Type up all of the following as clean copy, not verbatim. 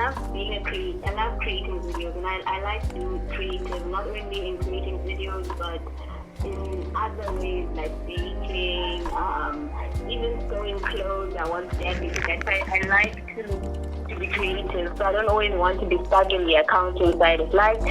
love being a creator. I love creating videos, and I like being creative, not only in creating videos, but in other ways like baking, even sewing clothes. I want to get into that. I like to be creative, so I don't always want to be stuck in the accounting side of life.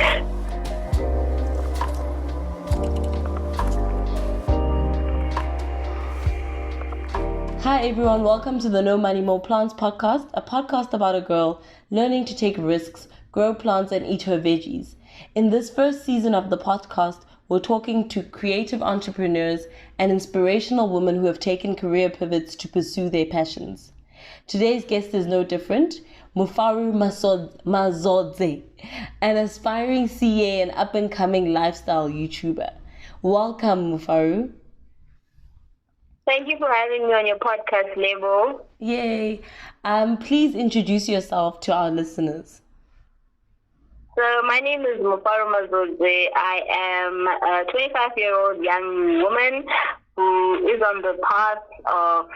Hi everyone, welcome to the No Money, More Plants podcast, a podcast about a girl learning to take risks, grow plants and eat her veggies. In this first season of the podcast, we're talking to creative entrepreneurs and inspirational women who have taken career pivots to pursue their passions. Today's guest is no different, Mufaro Mazodze, an aspiring CA and up-and-coming lifestyle YouTuber. Welcome, Mufaro. Thank you for having me on your podcast, Label. Yay. Please introduce yourself to our listeners. So my name is Mufaro Mazodze. I am a 25-year-old young woman who is on the path of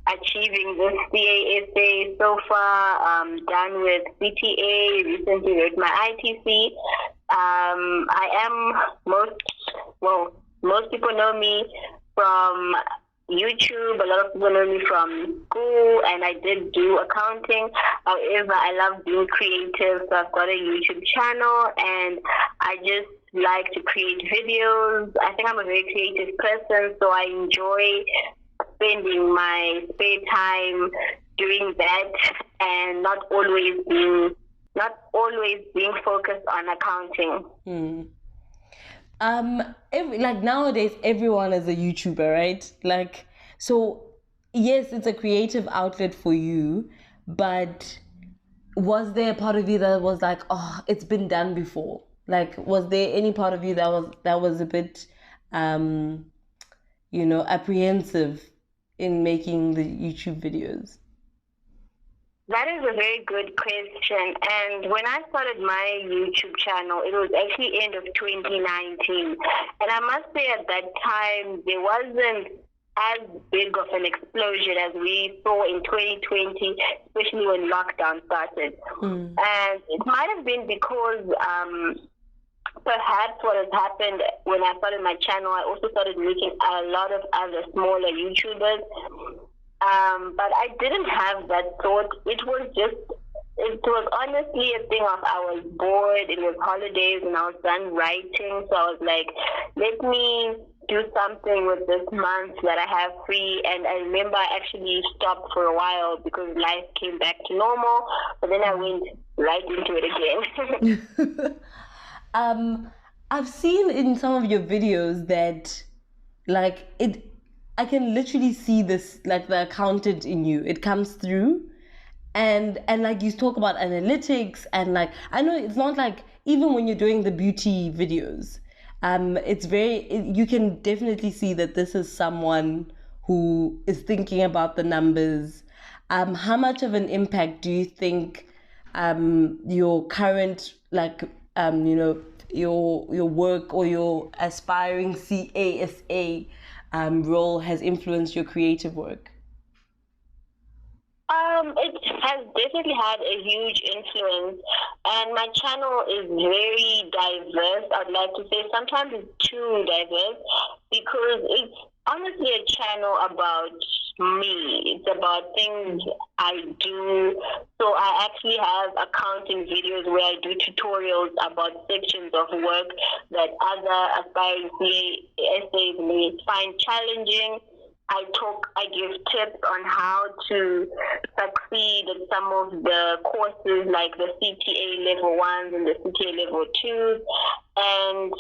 achieving this CASA so far, done with CTA, recently wrote my ITC. Most people know me from YouTube. A lot of people know me from school, and I did do accounting. However, I love being creative, so I've got a YouTube channel, and I just like to create videos. I think I'm a very creative person, so I enjoy spending my spare time doing that, and not always being focused on accounting. Nowadays everyone is a YouTuber, right? So yes, it's a creative outlet for you, but was there a part of you that was like, oh, it's been done before? Like, was there any part of you that was a bit apprehensive in making the YouTube videos? That is a very good question. And when I started my YouTube channel, it was actually end of 2019. And I must say at that time, there wasn't as big of an explosion as we saw in 2020, especially when lockdown started. And it might have been because perhaps what has happened when I started my channel, I also started meeting a lot of other smaller YouTubers. But I didn't have that thought. It was honestly a thing of I was bored. It was holidays and I was done writing. So I was like, let me do something with this month that I have free. And I remember I actually stopped for a while because life came back to normal. But then I went right into it again. I've seen in some of your videos that I can literally see this, like the accountant in you. It comes through, and like you talk about analytics, and like I know it's not like even when you're doing the beauty videos, you can definitely see that this is someone who is thinking about the numbers. How much of an impact do you think your current your work or your aspiring CASA role has influenced your creative work? It has definitely had a huge influence, and my channel is very diverse. I'd like to say sometimes it's too diverse because it's honestly a channel about me. It's about things I do. So I actually have accounting videos where I do tutorials about sections of work that other aspiring CASAs may find challenging. I give tips on how to succeed in some of the courses like the CTA level 1s and the CTA level 2s. And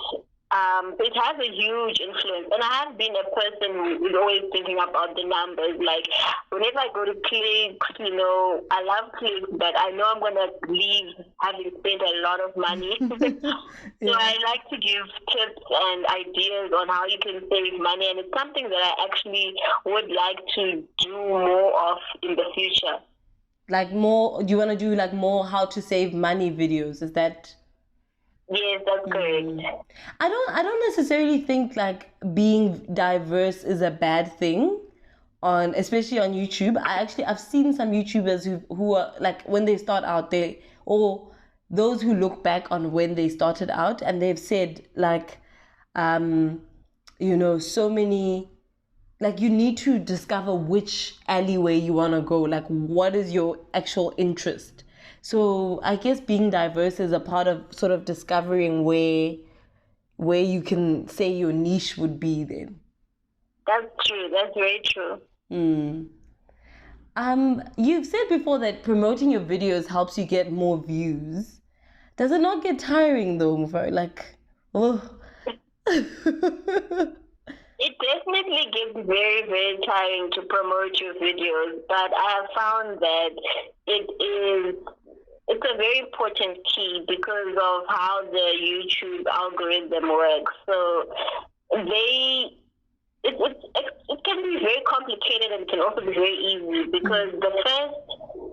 it has a huge influence. And I have been a person who is always thinking about the numbers. Like, whenever I go to clicks, I love clicks, but I know I'm going to leave having spent a lot of money. So I like to give tips and ideas on how you can save money. And it's something that I actually would like to do more of in the future. Like more, do you want to do like more how to save money videos? Is that... Yes, that's correct. I don't necessarily think like being diverse is a bad thing, on, especially on YouTube. I've seen some YouTubers who are like, when they start out, or those who look back on when they started out, and they've said like, so many, like, you need to discover which alleyway you want to go, like what is your actual interest. So I guess being diverse is a part of sort of discovering where you can say your niche would be then. That's true. That's very true. You've said before that promoting your videos helps you get more views. Does it not get tiring though, Mufaro? Like, oh. It definitely gets very, very tiring to promote your videos, but I have found that it's a very important key because of how the YouTube algorithm works. So it can be very complicated and can also be very easy because the first,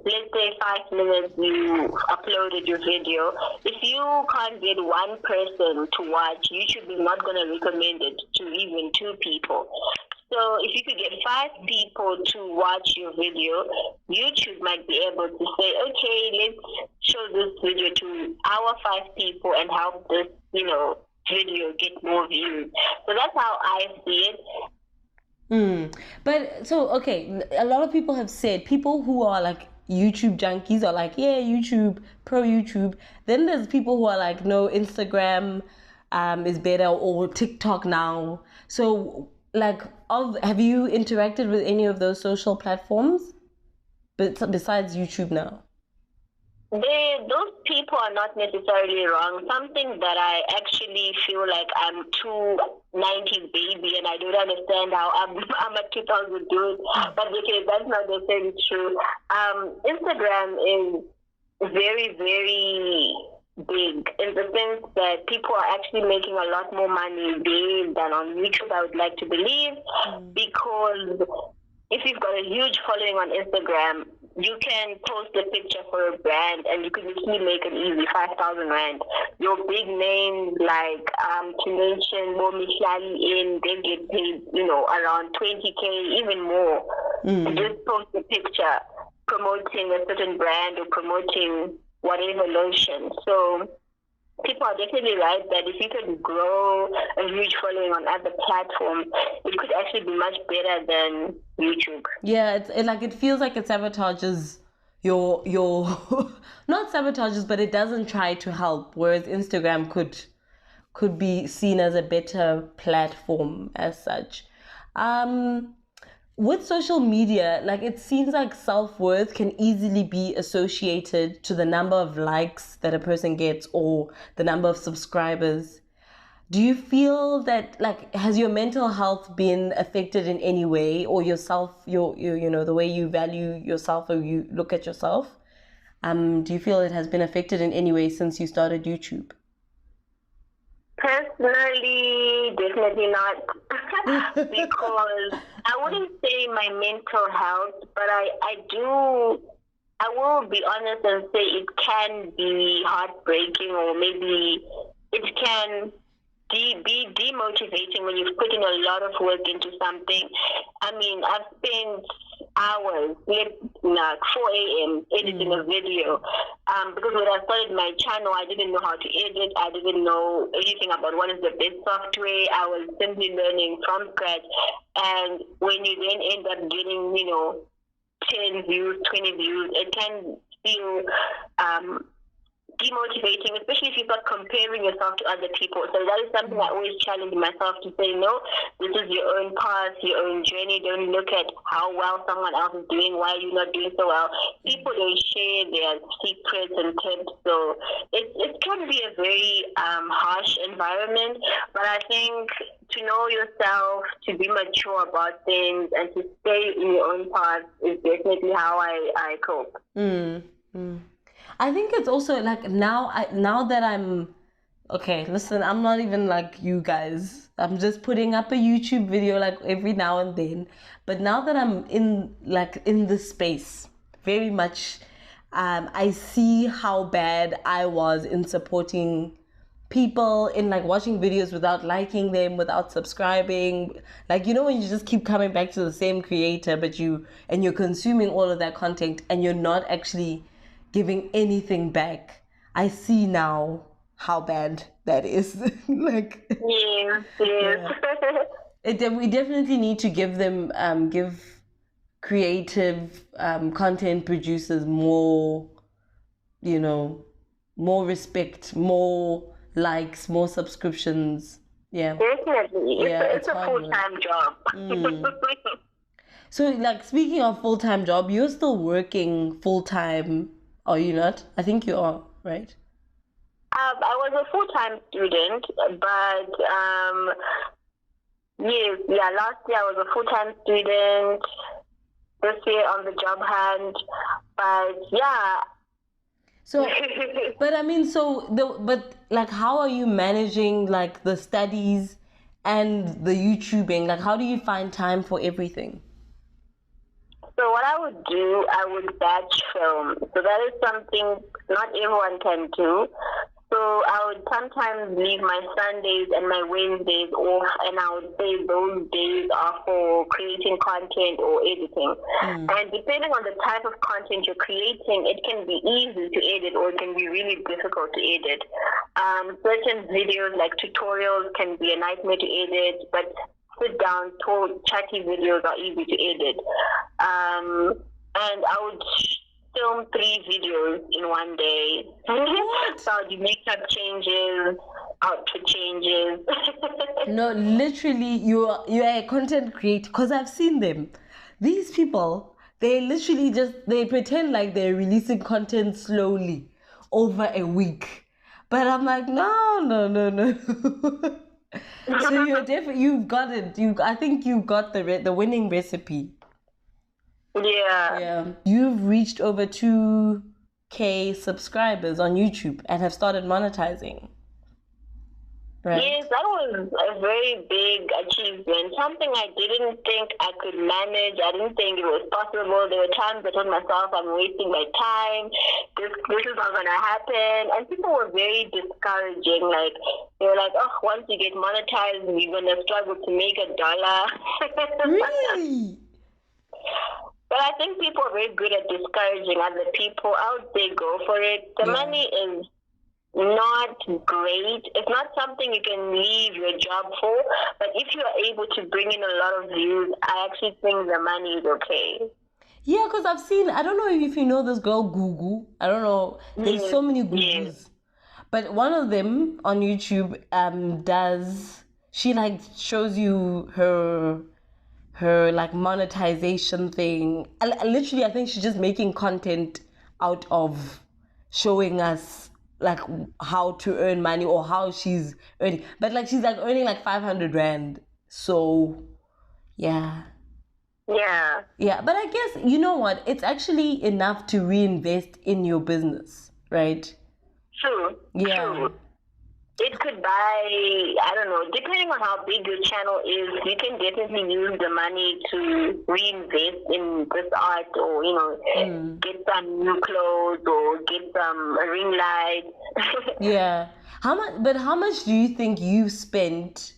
let's say, 5 minutes you uploaded your video, if you can't get one person to watch, YouTube is not going to recommend it to even 2 people. So if you could get 5 people to watch your video, YouTube might be able to say, okay, let's show this video to our 5 people and help this, video get more views. So that's how I see it. But so, okay, a lot of people have said, people who are like YouTube junkies are like, yeah, YouTube, pro YouTube. Then there's people who are like, no, Instagram is better, or TikTok now. So like, have you interacted with any of those social platforms besides YouTube now? Those people are not necessarily wrong. Something that I actually feel like I'm too 90s baby and I don't understand how I'm a 2000 dude. But okay, that's not necessarily true. Instagram is very, very big in the sense that people are actually making a lot more money there than on YouTube, I would like to believe, because if you've got a huge following on Instagram, you can post a picture for a brand and you can easily make an easy 5,000 rand. Your big names like Tunation, Momihlali they get paid, around 20K, even more. Just post a picture promoting a certain brand or promoting whatever lotion. So people are definitely right that if you can grow a huge following on other platforms, it could actually be much better than YouTube. Yeah, it feels like it sabotages your not sabotages, but it doesn't try to help. Whereas Instagram could be seen as a better platform as such. With social media, like, it seems like self-worth can easily be associated to the number of likes that a person gets or the number of subscribers. Do you feel that, like, has your mental health been affected in any way, or yourself, your the way you value yourself or you look at yourself? Do you feel it has been affected in any way since you started YouTube? Personally, definitely not. Because I wouldn't say my mental health, but I will be honest and say it can be heartbreaking, or maybe it can be demotivating when you've put in a lot of work into something. I mean, I've spent hours, like 4 a.m. editing a video. Because when I started my channel, I didn't know how to edit. I didn't know anything about what is the best software. I was simply learning from scratch. And when you then end up getting, 10 views, 20 views, it can feel demotivating, especially if you start comparing yourself to other people. So that is something I always challenge myself to say, no, this is your own path, your own journey. Don't look at how well someone else is doing, why you're not doing so well. People don't share their secrets and tips. So it can be a very harsh environment, but I think to know yourself, to be mature about things, and to stay in your own path is definitely how I cope. I think it's also like now that I'm okay, listen, I'm not even like you guys. I'm just putting up a YouTube video like every now and then. But now that I'm in this space very much, I see how bad I was in supporting people in like watching videos without liking them, without subscribing. Like, you know, when you just keep coming back to the same creator, but you're consuming all of that content and you're not actually giving anything back. I see now how bad that is. Like, Yes. yeah. We definitely need to give creative content producers more, you know, more respect, more likes, more subscriptions. Yeah. Definitely. Yeah, It's a hard work. full-time job. So, like, speaking of full-time job, you're still working full-time, are you not? I think you are, right? I was a full-time student, but yes, yeah, last year I was a full-time student. This year on the job hunt, but yeah. So, but I mean, but like, how are you managing like the studies and the YouTubing? Like, how do you find time for everything? So what I would do, I would batch film. So that is something not everyone can do. So I would sometimes leave my Sundays and my Wednesdays off, and I would say those days are for creating content or editing. And depending on the type of content you're creating, it can be easy to edit or it can be really difficult to edit. Certain videos like tutorials can be a nightmare to edit, but sit down, chatty videos are easy to edit. And I would film 3 videos in one day. So I would make up changes, outfit changes. No, literally, you're a content creator because I've seen them. These people, they literally they pretend like they're releasing content slowly over a week. But I'm like, no. So you've got it. I think you've got the winning recipe. Yeah. Yeah. You've reached over 2K subscribers on YouTube and have started monetizing. Right. Yes, that was a very big achievement. Something I didn't think I could manage. I didn't think it was possible. There were times I told myself I'm wasting my time. This is not going to happen. And people were very discouraging. Like, they were like, oh, once you get monetized, you're going to struggle to make $1. Really? But I think people are very good at discouraging other people. I would say go for it. The money is not great. It's not something you can leave your job for, but if you are able to bring in a lot of views, I actually think the money is okay. Yeah, because I've seen, I don't know if you know this girl Gugu. I don't know. There's so many Gugus. But one of them on YouTube she like shows you her like monetization thing. Literally, I think she's just making content out of showing us like how to earn money or how she's earning. But like she's like earning like 500 rand. So yeah. Yeah. Yeah, but I guess you know what? It's actually enough to reinvest in your business, right? True. Yeah. True. It could buy, I don't know, depending on how big your channel is, you can definitely use the money to reinvest in this art or, you know, get some new clothes or get some ring light. Yeah. How much do you think you've spent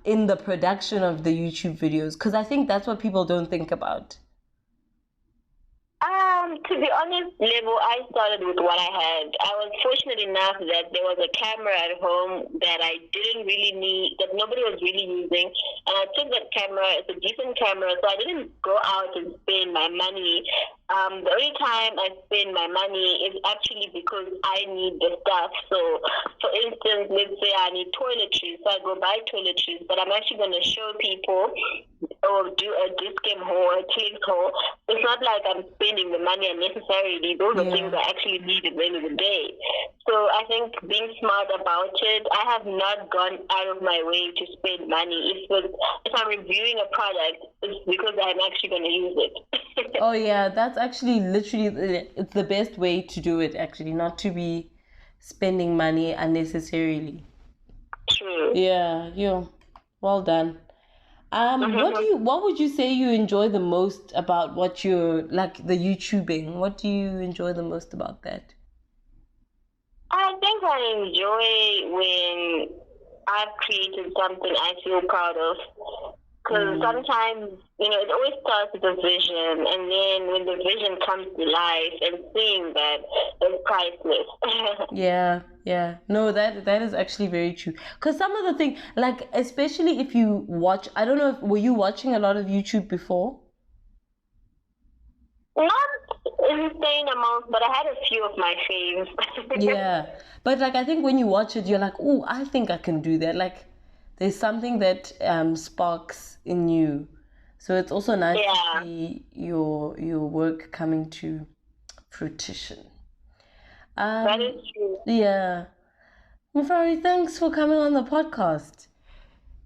in the production of the YouTube videos? Because I think that's what people don't think about. To be honest, Level, I started with what I had. I was fortunate enough that there was a camera at home that I didn't really need, that nobody was really using. And I took that camera. It's a decent camera, so I didn't go out and spend my money. The only time I spend my money is actually because I need the stuff. So, for instance, let's say I need toiletries, so I go buy toiletries, but I'm actually going to show people or do a discount haul, a clicks haul. It's not like I'm spending the money unnecessarily. Those are things I actually need at the end of the day. So I think being smart about it, I have not gone out of my way to spend money. If I'm reviewing a product, it's because I'm actually going to use it. Oh yeah, that's actually literally, it's the best way to do it actually, not to be spending money unnecessarily. True. Yeah, well done. What would you say you enjoy the most about what you're like the YouTubing? What do you enjoy the most about that? I think I enjoy when I've created something I feel proud of. Because sometimes, it always starts with a vision, and then when the vision comes to life and seeing that, it's priceless. Yeah. No, that is actually very true. Because some of the things, like, especially if you watch, I don't know, were you watching a lot of YouTube before? Not insane amounts, but I had a few of my faves. Yeah. But, like, I think when you watch it, you're like, oh, I think I can do that. Like, there's something that sparks in you. So it's also nice to see your work coming to fruition. That is true. Yeah. Mufaro, thanks for coming on the podcast.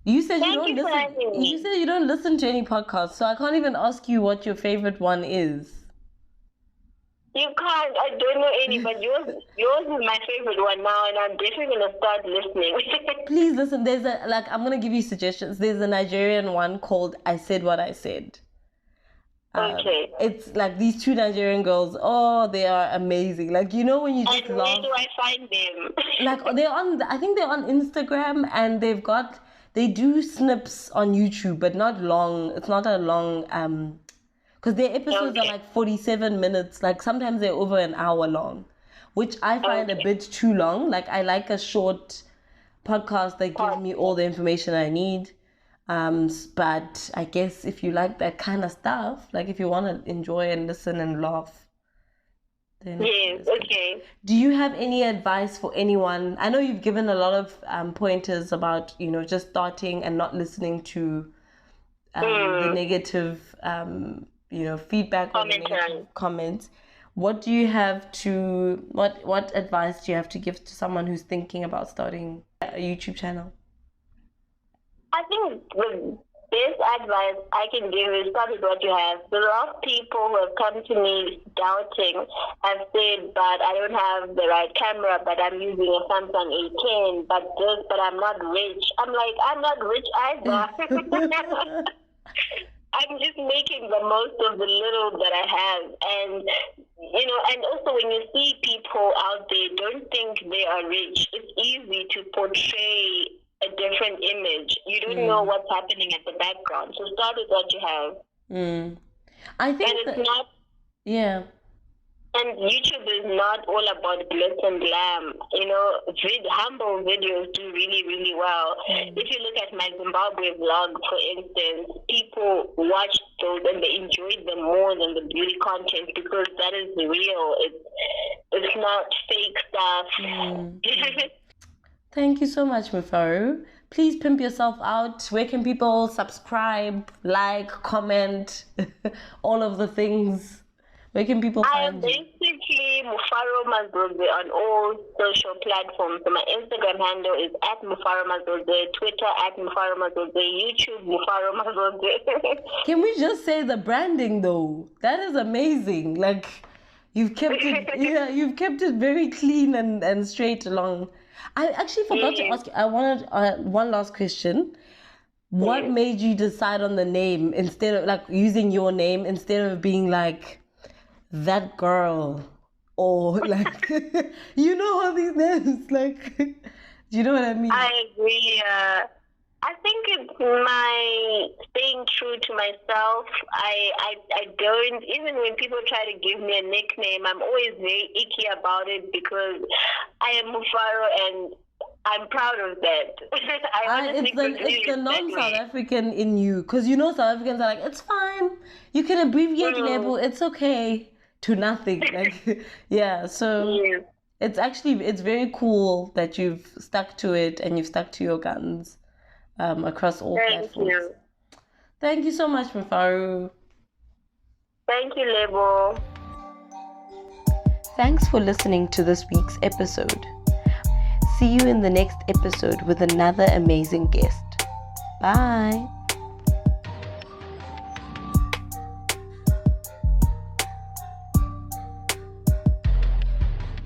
You said Thank you for having me. You said you don't listen to any podcasts, so I can't even ask you what your favorite one is. You can't. I don't know any, but yours is my favorite one now, and I'm definitely gonna start listening. Please listen. I'm gonna give you suggestions. There's a Nigerian one called "I Said What I Said." Okay. It's like these two Nigerian girls. Oh, they are amazing. Like, when you just and where do I find them? Like, I think they're on Instagram, and they do snips on YouTube, but not long. It's not a long because their episodes are like 47 minutes. Like, sometimes they're over an hour long, which I find a bit too long. Like, I like a short podcast that gives me all the information I need. But I guess if you like that kind of stuff, like if you want to enjoy and listen and laugh, then yes, okay. Do you have any advice for anyone? I know you've given a lot of pointers about, just starting and not listening to the negative, feedback or the negative comments. What do you have to, what advice do you have to give to someone who's thinking about starting a YouTube channel? I think the best advice I can give is start with what you have. There are a lot of people who have come to me doubting and said, but I don't have the right camera, but I'm using a Samsung A10, but I'm not rich. I'm like, I'm not rich either. I'm just making the most of the little that I have. And, and also when you see people out there, don't think they are rich. It's easy to portray a different image. You don't know what's happening at the background. So start with what you have. I think and it's not. Yeah. And YouTube is not all about glitz and glam. Humble videos do really, really well. If you look at my Zimbabwe vlog, for instance, people watch those and they enjoy them more than the beauty content because that is real. It's not fake stuff. Thank you so much, Mufaro. Please pimp yourself out. Where can people subscribe, like, comment, all of the things? Where can people find you? I am basically Mufaro Mazodze on all social platforms. So my Instagram handle is @Mufaro Mazodze, Twitter @Mufaro Mazodze, YouTube Mufaro Mazodze. Can we just say the branding though? That is amazing. Like, you've kept it, you've kept it very clean and straight along. I actually forgot to ask you. I wanted one last question. What made you decide on the name instead of like using your name instead of being like that girl or like all these names? Like, do you know what I mean? I agree. I think it's my staying true to myself. I don't, even when people try to give me a nickname, I'm always very icky about it because I am Mufaro and I'm proud of that. It's the non-South African in you, because South Africans are like, it's fine, you can abbreviate label, it's okay, to nothing. Like, yeah, so it's very cool that you've stuck to it and you've stuck to your guns. Across all platforms. You. Thank you so much, Mufaro. Thank you, Lebo. Thanks for listening to this week's episode. See you in the next episode with another amazing guest. Bye.